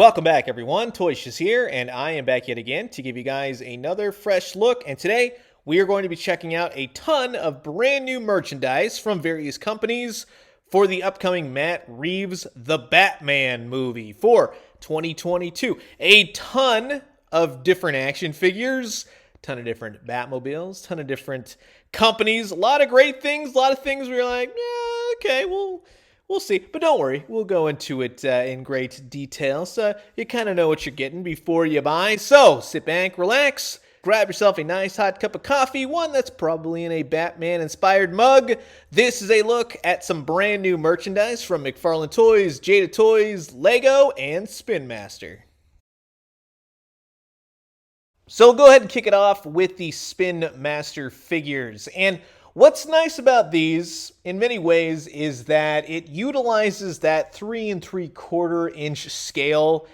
Welcome back, everyone. Toyshiz here, and I am back yet again to give you guys another fresh look. And today, we are going to be checking out a ton of brand new merchandise from various companies for the upcoming Matt Reeves' The Batman movie for 2022. A ton of different action figures, ton of different Batmobiles, ton of different companies, a lot of great things, a lot of things where you're like, yeah, okay, we'll see. But don't worry, we'll go into it in great detail, so you kind of know what you're getting before you buy. So sit back, relax, grab yourself a nice hot cup of coffee, one that's probably in a Batman-inspired mug. This is a look at some brand new merchandise from McFarlane Toys, Jada Toys, Lego, and Spinmaster. So we'll go ahead and kick it off with the Spinmaster figures. And what's nice about these, in many ways, is that it utilizes that 3 3/4 inch scale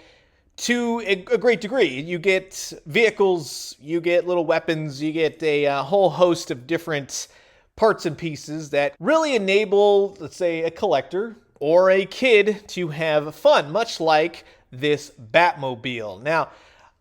to a great degree. You get vehicles, you get little weapons, you get a whole host of different parts and pieces that really enable, let's say, a collector or a kid to have fun, much like this Batmobile. Now,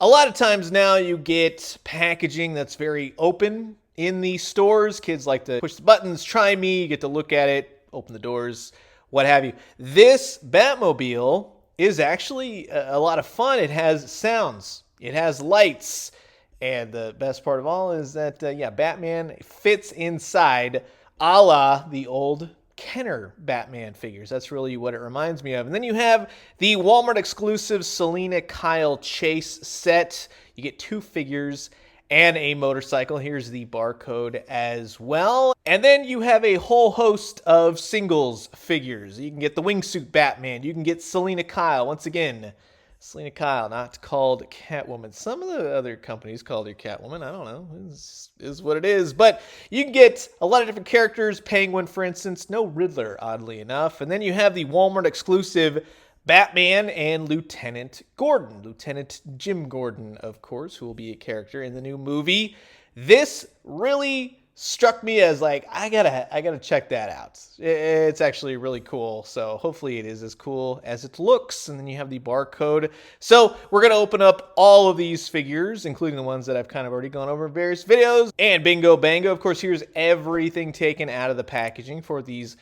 a lot of times now you get packaging that's very open in the stores. Kids like to push the buttons, try me, you get to look at it, open the doors, what have you. This Batmobile is actually a lot of fun. It has sounds, it has lights, and the best part of all is that, Batman fits inside a la the old Kenner Batman figures. That's really what it reminds me of. And then you have the Walmart exclusive Selina Kyle Chase set. You get 2 figures and a motorcycle. Here's the barcode as well. And then you have a whole host of singles figures. You can get the wingsuit Batman. You can get Selina Kyle. Once again, Selina Kyle, not called Catwoman. Some of the other companies called her Catwoman. I don't know. Is what it is. But you can get a lot of different characters. Penguin, for instance. No Riddler, oddly enough. And then you have the Walmart exclusive Batman and Lieutenant Gordon. Lieutenant Jim Gordon, of course, who will be a character in the new movie. This really struck me as like, I gotta check that out. It's actually really cool. So hopefully it is as cool as it looks. And then you have the barcode. So we're gonna open up all of these figures, including the ones that I've kind of already gone over in various videos. And bingo bango, of course, here's everything taken out of the packaging for these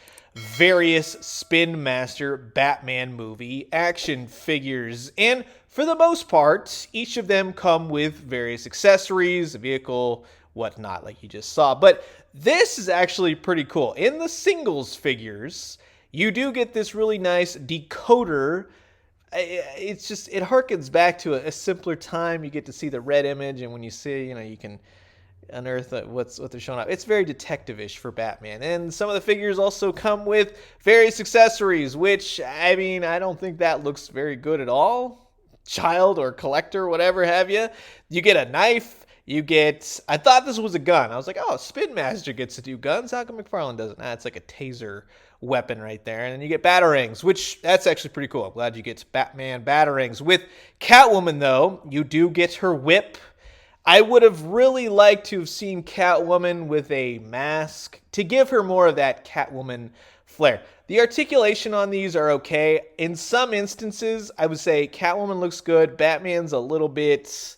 various Spinmaster Batman movie action figures. And for the most part, each of them come with various accessories, a vehicle, whatnot, like you just saw. But this is actually pretty cool. In the singles figures, you do get this really nice decoder. It's just, it harkens back to a simpler time. You get to see the red image, and when you see, you can unearth what they're showing up. It's very detective-ish for Batman. And some of the figures also come with various accessories, which, I mean, I don't think that looks very good at all. Child or collector, whatever have you. You get a knife. You get, I thought this was a gun. I was like, oh, Spinmaster gets to do guns. How come McFarlane doesn't? It's like a taser weapon right there. And then you get batarangs, which that's actually pretty cool. I'm glad you get Batman batarangs. With Catwoman, though, you do get her whip. I would have really liked to have seen Catwoman with a mask to give her more of that Catwoman flair. The articulation on these are okay. In some instances, I would say Catwoman looks good. Batman's a little bit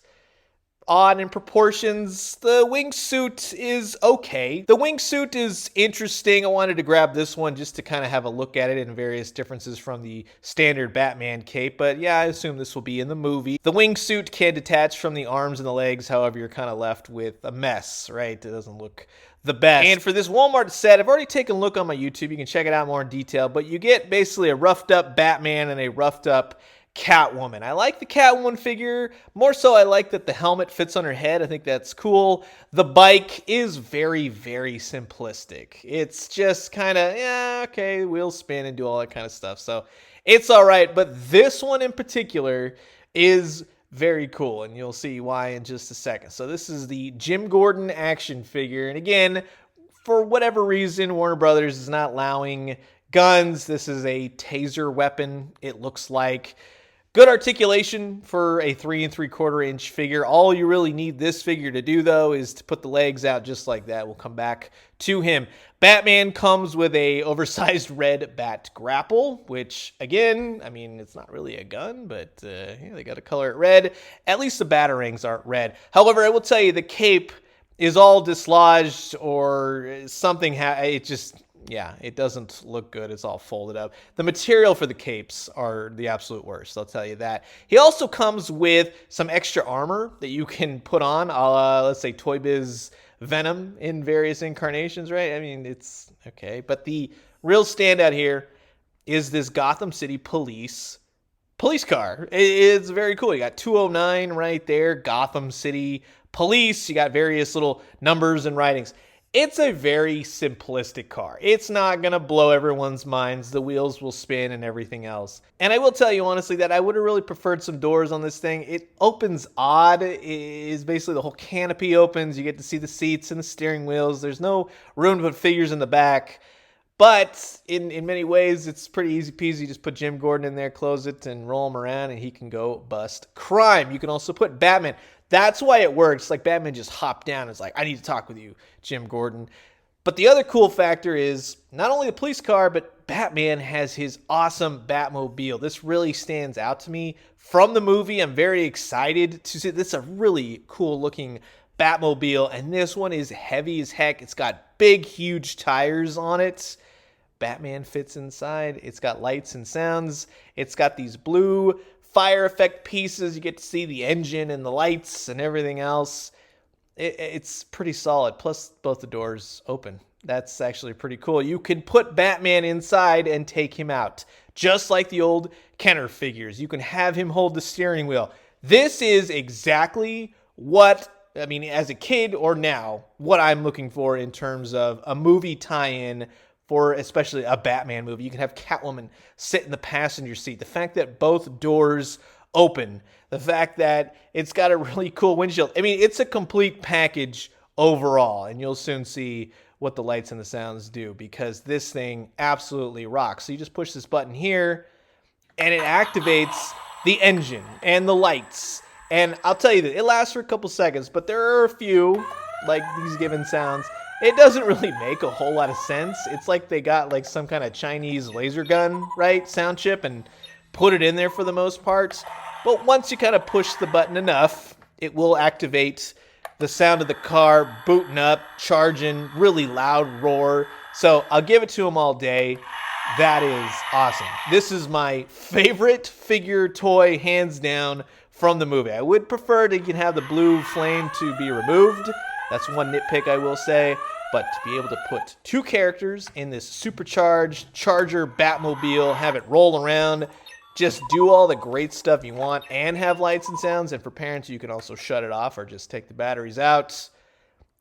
odd in proportions. The wingsuit is okay. The wingsuit is interesting. I wanted to grab this one just to kind of have a look at it and various differences from the standard Batman cape. But yeah, I assume this will be in the movie. The wingsuit can detach from the arms and the legs. However, you're kind of left with a mess, right? It doesn't look the best. And for this Walmart set, I've already taken a look on my YouTube. You can check it out more in detail. But you get basically a roughed up Batman and a roughed up Catwoman. I like the Catwoman figure. More so, I like that the helmet fits on her head. I think that's cool. The bike is very, very simplistic. It's just kind of, yeah, okay, wheels spin and do all that kind of stuff. So it's all right. But this one in particular is very cool, and you'll see why in just a second. So this is the Jim Gordon action figure. And again, for whatever reason, Warner Brothers is not allowing guns. This is a taser weapon, it looks like. Good articulation for a 3 3/4 inch figure. All you really need this figure to do, though, is to put the legs out just like that. We'll come back to him. Batman comes with a oversized red bat grapple, which, again, I mean, it's not really a gun, but yeah, they got to color it red. At least the batarangs aren't red. However, I will tell you, the cape is all dislodged or something. Yeah, it doesn't look good. It's all folded up. The material for the capes are the absolute worst, I'll tell you that. He also comes with some extra armor that you can put on, let's say Toy Biz Venom in various incarnations, right? I mean, it's okay. But the real standout here is this Gotham City police car. It's very cool. You got 209 right there, Gotham City Police. You got various little numbers and writings. It's a very simplistic car. It's not going to blow everyone's minds. The wheels will spin and everything else. And I will tell you honestly that I would have really preferred some doors on this thing. It opens odd. It is basically the whole canopy opens. You get to see the seats and the steering wheels. There's no room to put figures in the back. But in many ways, it's pretty easy peasy. Just put Jim Gordon in there, close it, and roll him around, and he can go bust crime. You can also put Batman. That's why it works. Like Batman just hopped down and is like, I need to talk with you, Jim Gordon. But the other cool factor is not only the police car, but Batman has his awesome Batmobile. This really stands out to me from the movie. I'm very excited to see this. Is a really cool looking Batmobile, and this one is heavy as heck. It's got big, huge tires on it. Batman fits inside. It's got lights and sounds. It's got these blue fire effect pieces. You get to see the engine and the lights and everything else. It's pretty solid. Plus, both the doors open. That's actually pretty cool. You can put Batman inside and take him out, just like the old Kenner figures. You can have him hold the steering wheel. This is exactly what, I mean, as a kid or now, what I'm looking for in terms of a movie tie-in for especially a Batman movie. You can have Catwoman sit in the passenger seat. The fact that both doors open, the fact that it's got a really cool windshield. I mean, it's a complete package overall, and you'll soon see what the lights and the sounds do because this thing absolutely rocks. So you just push this button here, and it activates the engine and the lights. And I'll tell you that it lasts for a couple seconds, but there are a few, like these given sounds, it doesn't really make a whole lot of sense. It's like they got like some kind of Chinese laser gun, right, sound chip, and put it in there for the most part. But once you kind of push the button enough, it will activate the sound of the car booting up, charging, really loud roar. So I'll give it to them all day. That is awesome. This is my favorite figure toy, hands down, from the movie. I would prefer to have the blue flame to be removed. That's one nitpick I will say. But to be able to put two characters in this supercharged Charger Batmobile, have it roll around, just do all the great stuff you want, and have lights and sounds. And for parents, you can also shut it off or just take the batteries out.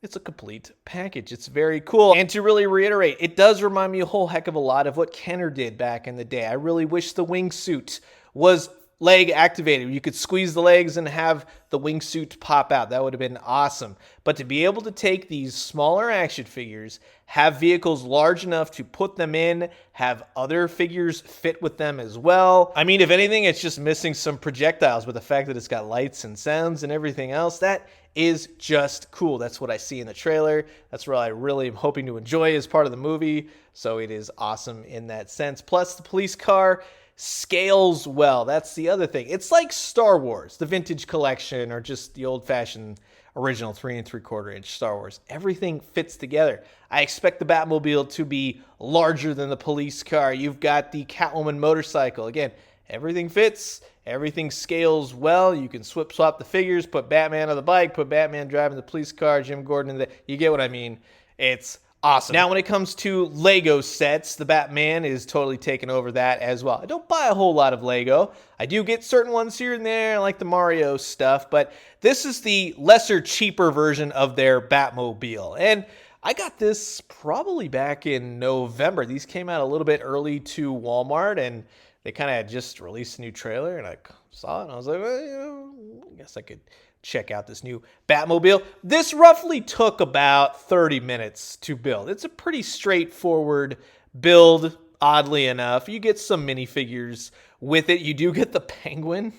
It's a complete package. It's very cool. And to really reiterate, it does remind me a whole heck of a lot of what Kenner did back in the day. I really wish the wingsuit was leg activated. You could squeeze the legs and have the wingsuit pop out. That would have been awesome. But to be able to take these smaller action figures, have vehicles large enough to put them in, have other figures fit with them as well. I mean, if anything, it's just missing some projectiles, but the fact that it's got lights and sounds and everything else, that is just cool. That's what I see in the trailer. That's what I really am hoping to enjoy as part of the movie. So it is awesome in that sense. Plus, the police car scales well. That's the other thing. It's like Star Wars, the vintage collection, or just the old-fashioned original 3 3/4 inch Star Wars. Everything fits together. I expect the Batmobile to be larger than the police car. You've got the Catwoman motorcycle. Again, everything fits. Everything scales well. You can swap the figures, put Batman on the bike, put Batman driving the police car, Jim Gordon in the... You get what I mean. It's awesome. Now, when it comes to Lego sets, the Batman is totally taking over that as well. I don't buy a whole lot of Lego. I do get certain ones here and there, like the Mario stuff, but this is the lesser, cheaper version of their Batmobile. And I got this probably back in November. These came out a little bit early to Walmart, and they kind of had just released a new trailer, and I saw it, and I was like, well, you know, I guess I could check out this new Batmobile. This roughly took about 30 minutes to build. It's a pretty straightforward build. oddly enough. You get some minifigures with it. You do get the Penguin,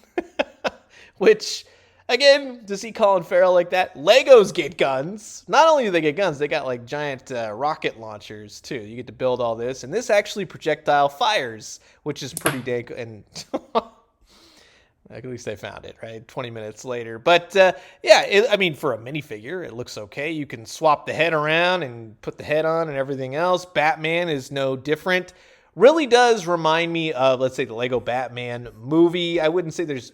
which, again, to see Colin Farrell like that, Legos get guns. Not only do they get guns, they got like giant rocket launchers too. You get to build all this, and this actually projectile fires, which is pretty dang. And at least they found it, right? 20 minutes later. But yeah, I mean, for a minifigure, it looks okay. You can swap the head around and put the head on and everything else. Batman is no different. Really does remind me of, let's say, the Lego Batman movie. I wouldn't say there's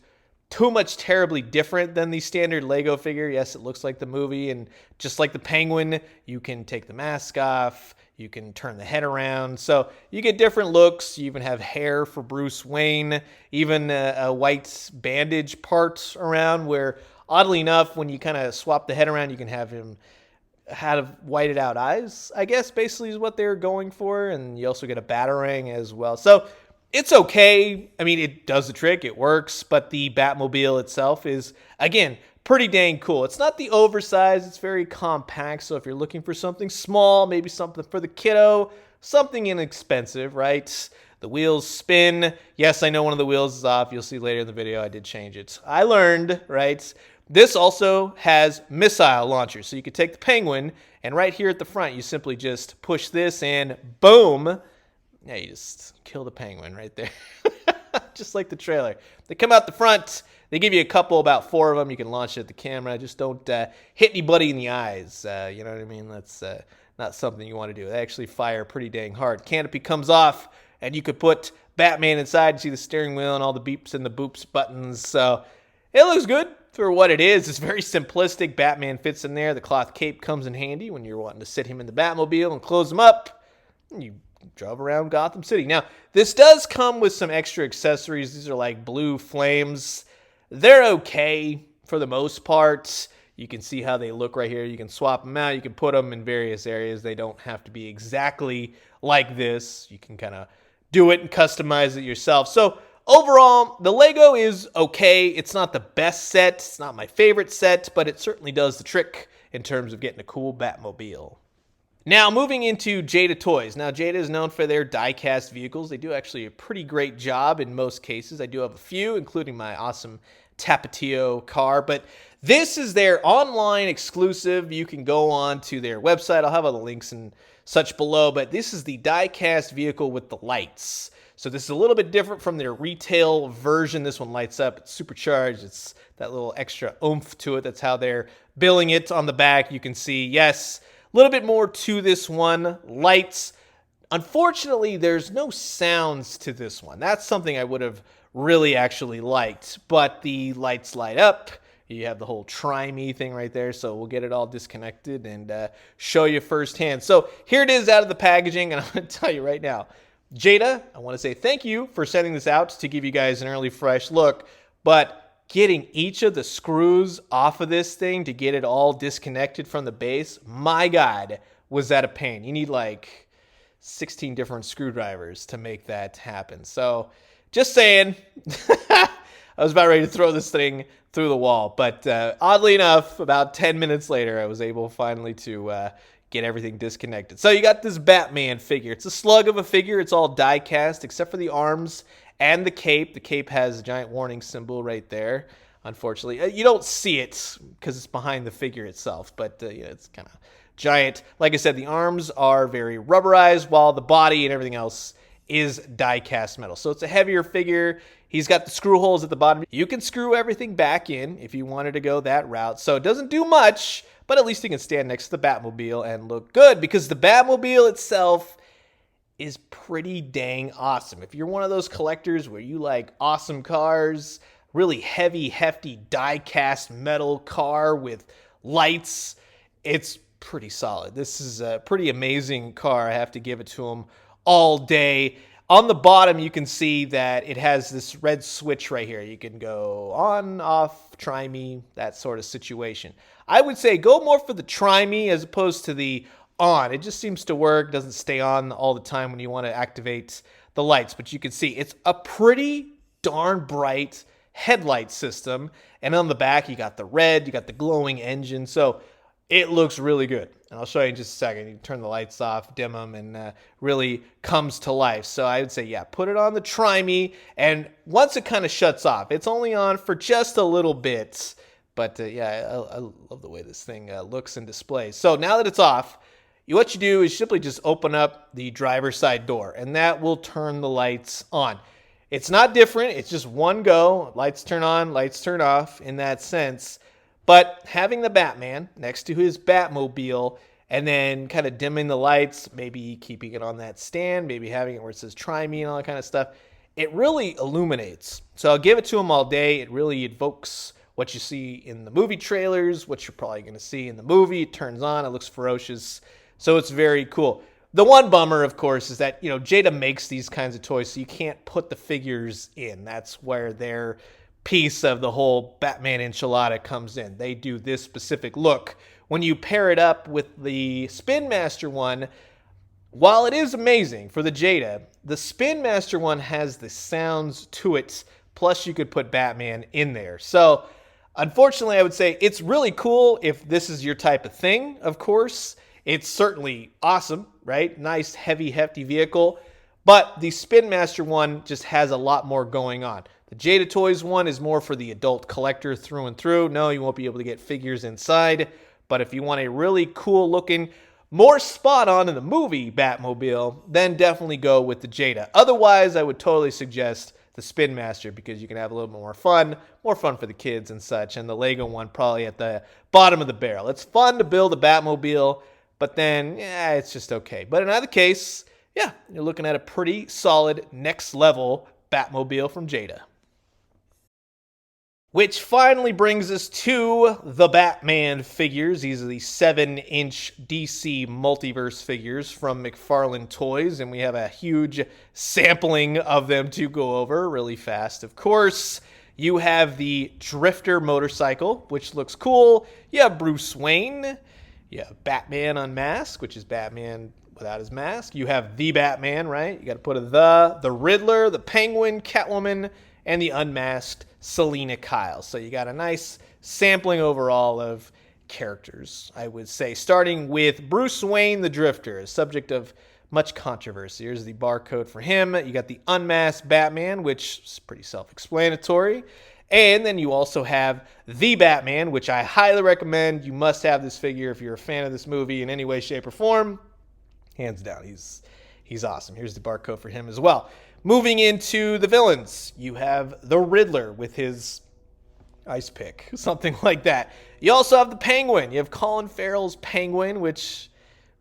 too much terribly different than the standard Lego figure. Yes, it looks like the movie, and just like the Penguin, you can take the mask off, you can turn the head around, so you get different looks. You even have hair for Bruce Wayne, even a white bandage part around where, oddly enough, when you kind of swap the head around, you can have him have whited out eyes, I guess, basically is what they're going for, and you also get a Batarang as well. So it's okay. I mean, it does the trick. It works. But the Batmobile itself is, again, pretty dang cool. It's not the oversized. It's very compact. So if you're looking for something small, maybe something for the kiddo, something inexpensive, right? The wheels spin. Yes, I know one of the wheels is off. You'll see later in the video I did change it. I learned, right? This also has missile launchers. So you could take the Penguin, and right here at the front, you simply just push this and boom. Yeah, you just kill the Penguin right there. Just like the trailer. They come out the front. They give you a couple, about 4 of them. You can launch it at the camera. Just don't hit anybody in the eyes. You know what I mean? That's not something you want to do. They actually fire pretty dang hard. Canopy comes off, and you could put Batman inside. You see the steering wheel and all the beeps and the boops buttons. So it looks good for what it is. It's very simplistic. Batman fits in there. The cloth cape comes in handy when you're wanting to sit him in the Batmobile and close him up. You drove around Gotham City. Now, this does come with some extra accessories. These are like blue flames. They're okay for the most part. You can see how they look right here. You can swap them out. You can put them in various areas. They don't have to be exactly like this. You can kind of do it and customize it yourself. So overall, the Lego is okay. It's not the best set. It's not my favorite set, but it certainly does the trick in terms of getting a cool Batmobile. Now, moving into Jada Toys. Now, Jada is known for their die-cast vehicles. They do actually a pretty great job in most cases. I do have a few, including my awesome Tapatio car, but this is their online exclusive. You can go on to their website. I'll have all the links and such below, but this is the die-cast vehicle with the lights. So this is a little bit different from their retail version. This one lights up. It's supercharged. It's that little extra oomph to it. That's how they're billing it on the back. You can see, yes, a little bit more to this one. Lights. Unfortunately, there's no sounds to this one. That's something I would have really actually liked. But the lights light up. You have the whole try me thing right there. So we'll get it all disconnected and show you firsthand. So here it is out of the packaging. And I'm going to tell you right now, Jada, I want to say thank you for sending this out to give you guys an early fresh look. But getting each of the screws off of this thing to get it all disconnected from the base, my God, was that a pain. You need like 16 different screwdrivers to make that happen. So just saying, I was about ready to throw this thing through the wall. But oddly enough, about 10 minutes later, I was able finally to get everything disconnected. So you got this Batman figure. It's a slug of a figure. It's all die cast except for the arms and the cape. The cape has a giant warning symbol right there. Unfortunately, you don't see it because it's behind the figure itself, but yeah, it's kind of giant. Like I said, the arms are very rubberized, while the body and everything else is die-cast metal. So it's a heavier figure. He's got the screw holes at the bottom. You can screw everything back in if you wanted to go that route. So it doesn't do much, but at least you can stand next to the Batmobile and look good, because the Batmobile itself is pretty dang awesome. If you're one of those collectors where you like awesome cars, really heavy, hefty, die-cast metal car with lights, it's pretty solid. This is a pretty amazing car. I have to give it to them all day. On the bottom, you can see that it has this red switch right here. You can go on, off, try me, that sort of situation. I would say go more for the try me as opposed to the on. It just seems to work. Doesn't stay on all the time when you want to activate the lights. But you can see it's a pretty darn bright headlight system. And on the back, you got the red, you got the glowing engine. So It looks really good. And I'll show you in just a second. You turn the lights off, dim them, and really comes to life. So I would say, yeah, put it on the Try Me. And once it kind of shuts off, it's only on for just a little bit. But yeah, I love the way this thing looks and displays. So now that it's off, what you do is simply just open up the driver's side door, and that will turn the lights on. It's not different. It's just one go. Lights turn on, lights turn off in that sense. But having the Batman next to his Batmobile and then kind of dimming the lights, maybe keeping it on that stand, maybe having it where it says try me and all that kind of stuff, it really illuminates. So I'll give it to him all day. It really evokes what you see in the movie trailers, what you're probably going to see in the movie. It turns on, it looks ferocious. So it's very cool. The one bummer, of course, is that, Jada makes these kinds of toys, so you can't put the figures in. That's where their piece of the whole Batman enchilada comes in. They do this specific look. When you pair it up with the Spinmaster one, while it is amazing for the Jada, the Spinmaster one has the sounds to it, plus you could put Batman in there. So, unfortunately, I would say it's really cool if this is your type of thing, of course. It's certainly awesome, right? Nice, heavy, hefty vehicle. But the Spinmaster one just has a lot more going on. The Jada Toys one is more for the adult collector through and through. No, you won't be able to get figures inside. But if you want a really cool looking, more spot on in the movie Batmobile, then definitely go with the Jada. Otherwise, I would totally suggest the Spinmaster because you can have a little bit more fun for the kids and such. And the Lego one probably at the bottom of the barrel. It's fun to build a Batmobile, but then, yeah, it's just okay. But in either case, yeah, you're looking at a pretty solid next level Batmobile from Jada. Which finally brings us to the Batman figures. These are the 7-inch DC Multiverse figures from McFarlane Toys, and we have a huge sampling of them to go over really fast. Of course, you have the Drifter motorcycle, which looks cool. You have Bruce Wayne. You have Batman Unmasked, which is Batman without his mask. You have the Batman, right? You got to put the Riddler, the Penguin, Catwoman, and the unmasked Selina Kyle. So you got a nice sampling overall of characters, I would say. Starting with Bruce Wayne the Drifter, a subject of much controversy. Here's the barcode for him. You got the unmasked Batman, which is pretty self-explanatory. And then you also have the Batman, which I highly recommend. You must have this figure if you're a fan of this movie in any way, shape, or form. Hands down, he's awesome. Here's the barcode for him as well. Moving into the villains, you have the Riddler with his ice pick, something like that. You also have the Penguin. You have Colin Farrell's Penguin, which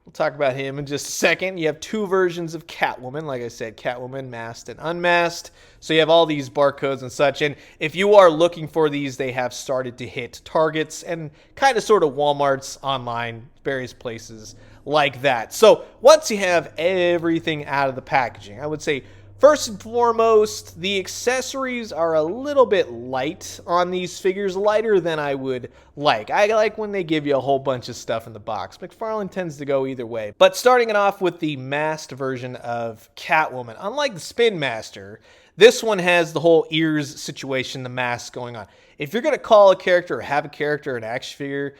we'll talk about him in just a second. You have two versions of Catwoman. Like I said, Catwoman masked and unmasked. So you have all these barcodes and such. And if you are looking for these, they have started to hit Targets and kind of sort of Walmarts online, various places like that. So once you have everything out of the packaging, I would say first and foremost, the accessories are a little bit light on these figures, lighter than I would like. I like when they give you a whole bunch of stuff in the box. McFarlane tends to go either way. But starting it off with the masked version of Catwoman, unlike the Spinmaster, this one has the whole ears situation, the mask going on. If you're going to call a character or have a character, an action figure,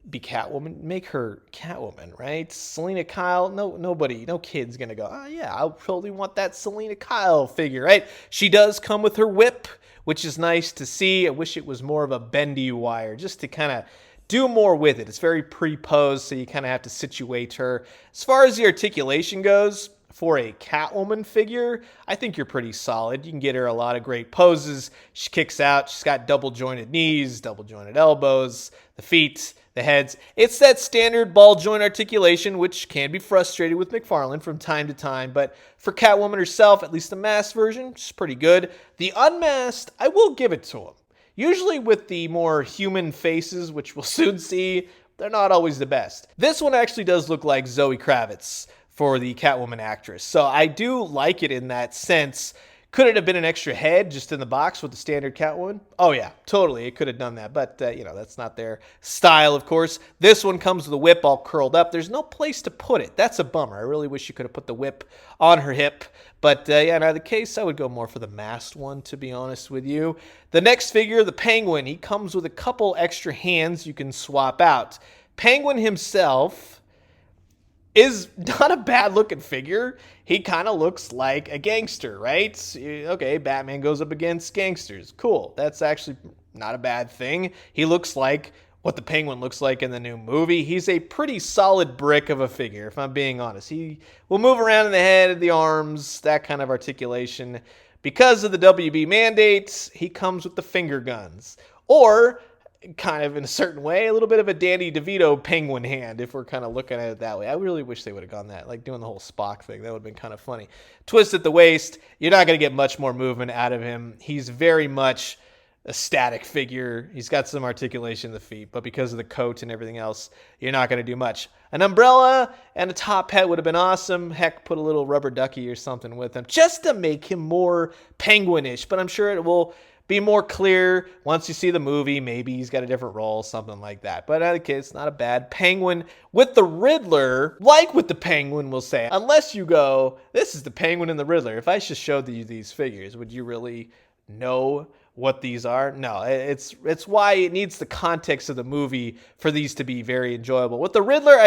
be Catwoman, make her Catwoman, right? Selina Kyle, no kid's gonna go, oh yeah, I totally want that Selina Kyle figure, right? She does come with her whip, which is nice to see. I wish it was more of a bendy wire, just to kind of do more with it. It's very pre-posed, so you kind of have to situate her. As far as the articulation goes, for a Catwoman figure, I think you're pretty solid. You can get her a lot of great poses. She kicks out. She's got double jointed knees, double jointed elbows, the feet, the heads. It's that standard ball joint articulation, which can be frustrated with McFarlane from time to time. But for Catwoman herself, at least the masked version, she's pretty good. The unmasked, I will give it to him. Usually with the more human faces, which we'll soon see, they're not always the best. This one actually does look like Zoe Kravitz for the Catwoman actress. So I do like it in that sense. Could it have been an extra head just in the box with the standard Catwoman? Oh yeah, totally. It could have done that. But, that's not their style, of course. This one comes with a whip all curled up. There's no place to put it. That's a bummer. I really wish you could have put the whip on her hip. But, in either case, I would go more for the masked one, to be honest with you. The next figure, the Penguin, he comes with a couple extra hands you can swap out. Penguin himself is not a bad looking figure. He kind of looks like a gangster, right? Okay, Batman goes up against gangsters. Cool. That's actually not a bad thing. He looks like what the Penguin looks like in the new movie. He's a pretty solid brick of a figure, if I'm being honest. He will move around in the head, the arms, that kind of articulation. Because of the WB mandates, he comes with the finger guns. Or, kind of in a certain way, a little bit of a Danny DeVito Penguin hand, if we're kind of looking at it that way. I really wish they would have gone that, like doing the whole Spock thing. That would have been kind of funny. Twist at the waist, you're not going to get much more movement out of him. He's very much a static figure. He's got some articulation in the feet, but because of the coat and everything else, you're not going to do much. An umbrella and a top hat would have been awesome. Heck, put a little rubber ducky or something with him just to make him more penguinish, but I'm sure it will be more clear once you see the movie. Maybe he's got a different role, something like that. But in any case, it's not a bad Penguin. With the Riddler, like with the Penguin, we'll say, unless you go, this is the Penguin and the Riddler. If I just showed you these figures, would you really know what these are? No, it's why it needs the context of the movie for these to be very enjoyable. With the Riddler,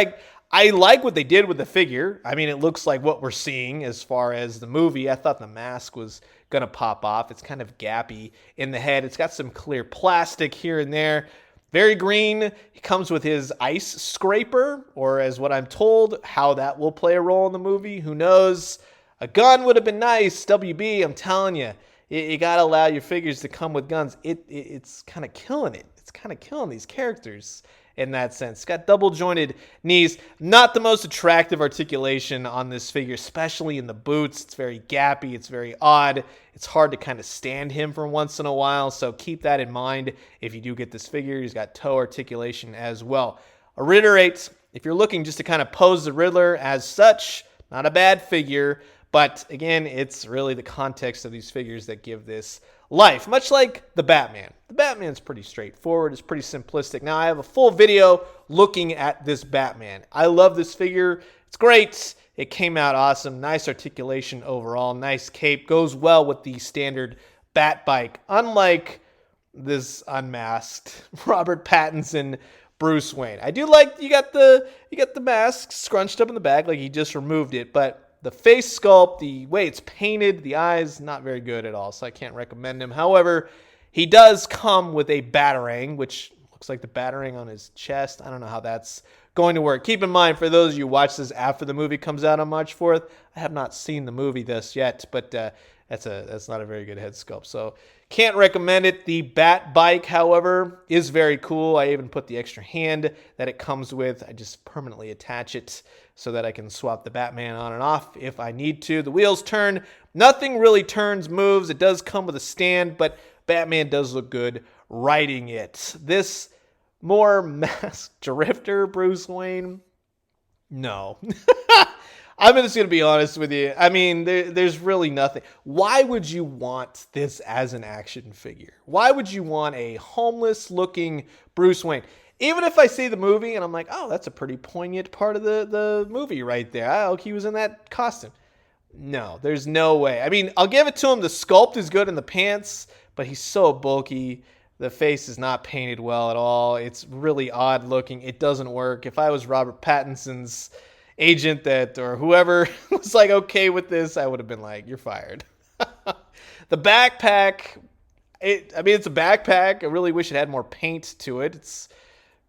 I like what they did with the figure. I mean, it looks like what we're seeing as far as the movie. I thought the mask was going to pop off. It's kind of gappy in the head. It's got some clear plastic here and there. Very green. He comes with his ice scraper, or as what I'm told, how that will play a role in the movie. Who knows? A gun would have been nice. WB, I'm telling you. You got to allow your figures to come with guns. It's kind of killing it. It's kind of killing these characters in that sense. It's got double jointed knees. Not the most attractive articulation on this figure, especially in the boots. It's very gappy. It's very odd. It's hard to kind of stand him for once in a while. So keep that in mind if you do get this figure. He's got toe articulation as well. I'll reiterate, if you're looking just to kind of pose the Riddler as such, not a bad figure. But again, it's really the context of these figures that give this life, much like the Batman. The Batman's pretty straightforward. It's pretty simplistic. Now, I have a full video looking at this Batman. I love this figure. It's great. It came out awesome. Nice articulation overall. Nice cape. Goes well with the standard Bat bike. Unlike this unmasked Robert Pattinson Bruce Wayne. I do like you got the mask scrunched up in the back like he just removed it, but the face sculpt, the way it's painted, the eyes, not very good at all, so I can't recommend him. However, he does come with a Batarang, which looks like the Batarang on his chest. I don't know how that's going to work. Keep in mind, for those of you who watch this after the movie comes out on March 4th, I have not seen the movie this yet, but that's not a very good head sculpt, so can't recommend it. The Bat bike, however, is very cool. I even put the extra hand that it comes with. I just permanently attach it so that I can swap the Batman on and off if I need to. The wheels turn. Nothing really turns, moves. It does come with a stand, but Batman does look good riding it. This more masked drifter Bruce Wayne? No. I'm just going to be honest with you. I mean, there's really nothing. Why would you want this as an action figure? Why would you want a homeless-looking Bruce Wayne? Even if I see the movie and I'm like, oh, that's a pretty poignant part of the movie right there. Oh, he was in that costume. No, there's no way. I mean, I'll give it to him. The sculpt is good in the pants, but he's so bulky. The face is not painted well at all. It's really odd looking. It doesn't work. If I was Robert Pattinson's agent or whoever was like okay with this, I would have been like, you're fired. The backpack, it's a backpack. I really wish it had more paint to it. It's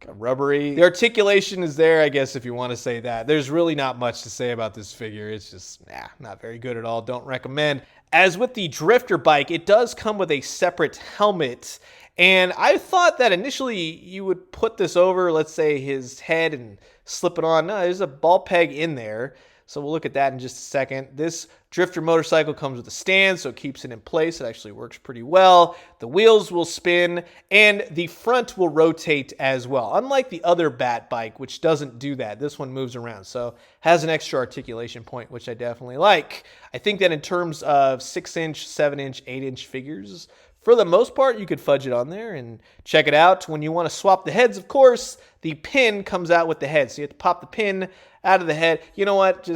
rubbery. The articulation is there, I guess, if you want to say that. There's really not much to say about this figure. It's just, not very good at all. Don't recommend. As with the Drifter bike, it does come with a separate helmet. And I thought that initially you would put this over, let's say, his head and slip it on. No, there's a ball peg in there. So we'll look at that in just a second. This Drifter motorcycle comes with a stand, so it keeps it in place. It actually works pretty well. The wheels will spin, and the front will rotate as well. Unlike the other Bat bike, which doesn't do that. This one moves around, so has an extra articulation point, which I definitely like. I think that in terms of 6-inch, 7-inch, 8-inch figures, for the most part, you could fudge it on there and check it out. When you want to swap the heads, of course, the pin comes out with the head. So you have to pop the pin out of the head. You know what?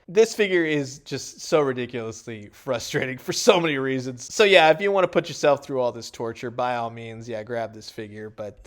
This figure is just so ridiculously frustrating for so many reasons. So yeah, if you want to put yourself through all this torture, by all means, grab this figure. But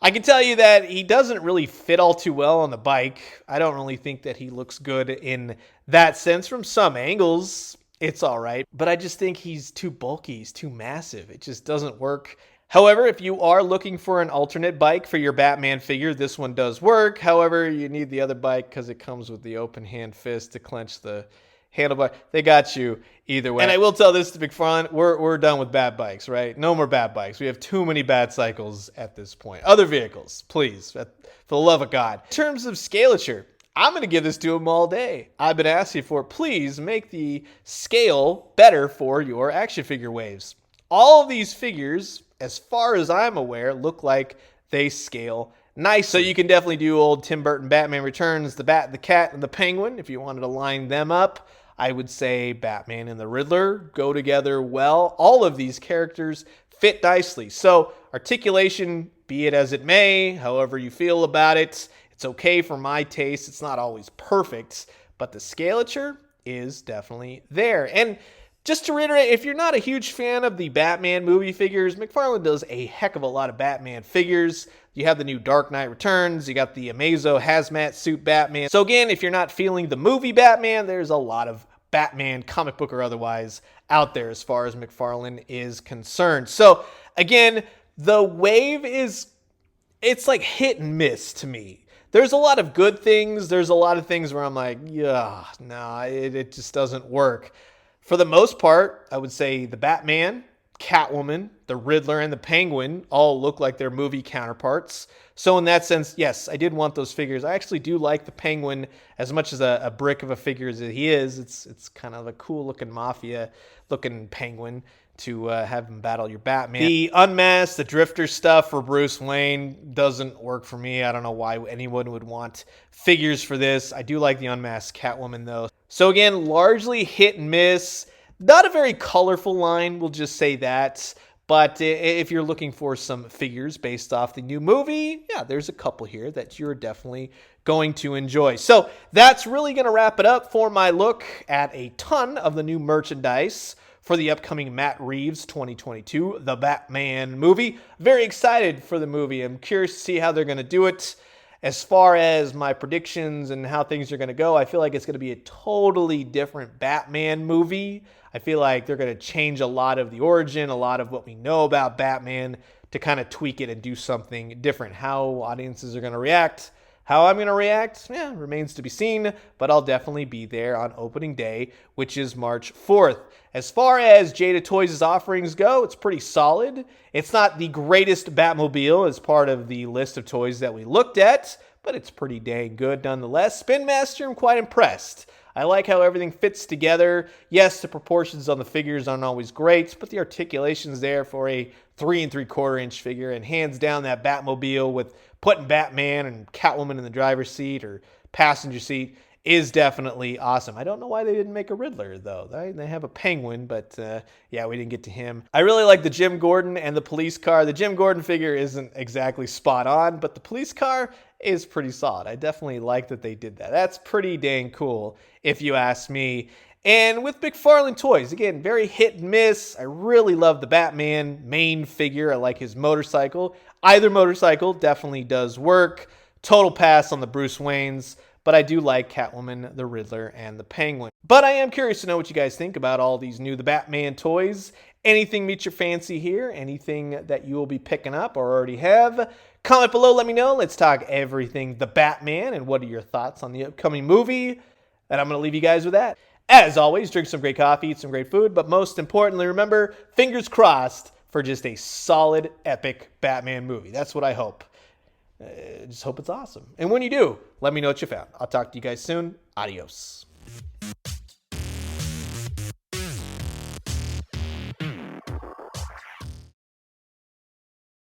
I can tell you that he doesn't really fit all too well on the bike. I don't really think that he looks good in that sense. From some angles, it's all right, but I just think he's too bulky. He's too massive. It just doesn't work. However, if you are looking for an alternate bike for your Batman figure, this one does work. However, you need the other bike because it comes with the open hand fist to clench the handlebar. They got you either way. And I will tell this to McFarlane, we're done with bat bikes, right? No more bat bikes. We have too many bat cycles at this point. Other vehicles, please, for the love of God. In terms of scalature, I'm going to give this to him all day. I've been asking for, please make the scale better for your action figure waves. All of these figures, as far as I'm aware, look like they scale nice. So you can definitely do old Tim Burton Batman Returns, the Bat, the Cat, and the Penguin. If you wanted to line them up, I would say Batman and the Riddler go together well. All of these characters fit nicely. So articulation, be it as it may, however you feel about it, it's okay for my taste. It's not always perfect, but the scalature is definitely there. And just to reiterate, if you're not a huge fan of the Batman movie figures, McFarlane does a heck of a lot of Batman figures. You have the new Dark Knight Returns. You got the Amazo Hazmat Suit Batman. So again, if you're not feeling the movie Batman, there's a lot of Batman, comic book or otherwise, out there as far as McFarlane is concerned. So again, the wave it's like hit and miss to me. There's a lot of good things. There's a lot of things where I'm like, yeah, no, it just doesn't work. For the most part, I would say the Batman, Catwoman, the Riddler, and the Penguin all look like their movie counterparts. So in that sense, yes, I did want those figures. I actually do like the Penguin as much as a brick of a figure as he is. It's kind of a cool-looking mafia-looking Penguin to have him battle your Batman. The unmasked, the drifter stuff for Bruce Wayne doesn't work for me. I don't know why anyone would want figures for this. I do like the unmasked Catwoman, though. So again, largely hit and miss. Not a very colorful line, we'll just say that. But if you're looking for some figures based off the new movie, yeah, there's a couple here that you're definitely going to enjoy. So that's really going to wrap it up for my look at a ton of the new merchandise for the upcoming Matt Reeves 2022, The Batman movie. Very excited for the movie. I'm curious to see how they're going to do it. As far as my predictions and how things are going to go, I feel like it's going to be a totally different Batman movie. I feel like they're going to change a lot of the origin, a lot of what we know about Batman to kind of tweak it and do something different. How audiences are going to react, how I'm going to react, remains to be seen, but I'll definitely be there on opening day, which is March 4th. As far as Jada Toys' offerings go, it's pretty solid. It's not the greatest Batmobile as part of the list of toys that we looked at, but it's pretty dang good nonetheless. Spinmaster, I'm quite impressed. I like how everything fits together. Yes, the proportions on the figures aren't always great, but the articulation's there for a 3 3/4 inch figure, and hands down that Batmobile with putting Batman and Catwoman in the driver's seat or passenger seat is definitely awesome. I don't know why they didn't make a Riddler, though. They have a Penguin, but yeah, we didn't get to him. I really like the Jim Gordon and the police car. The Jim Gordon figure isn't exactly spot on, but the police car is pretty solid. I definitely like that they did that. That's pretty dang cool, if you ask me. And with McFarlane Toys, again, very hit and miss. I really love the Batman main figure. I like his motorcycle. Either motorcycle definitely does work. Total pass on the Bruce Waynes. But I do like Catwoman, the Riddler, and the Penguin. But I am curious to know what you guys think about all these new The Batman toys. Anything meet your fancy here? Anything that you will be picking up or already have? Comment below, let me know. Let's talk everything The Batman, and what are your thoughts on the upcoming movie? And I'm going to leave you guys with that. As always, drink some great coffee, eat some great food, but most importantly, remember, fingers crossed for just a solid, epic Batman movie. That's what I hope. Just hope it's awesome. And when you do, let me know what you found. I'll talk to you guys soon. Adios.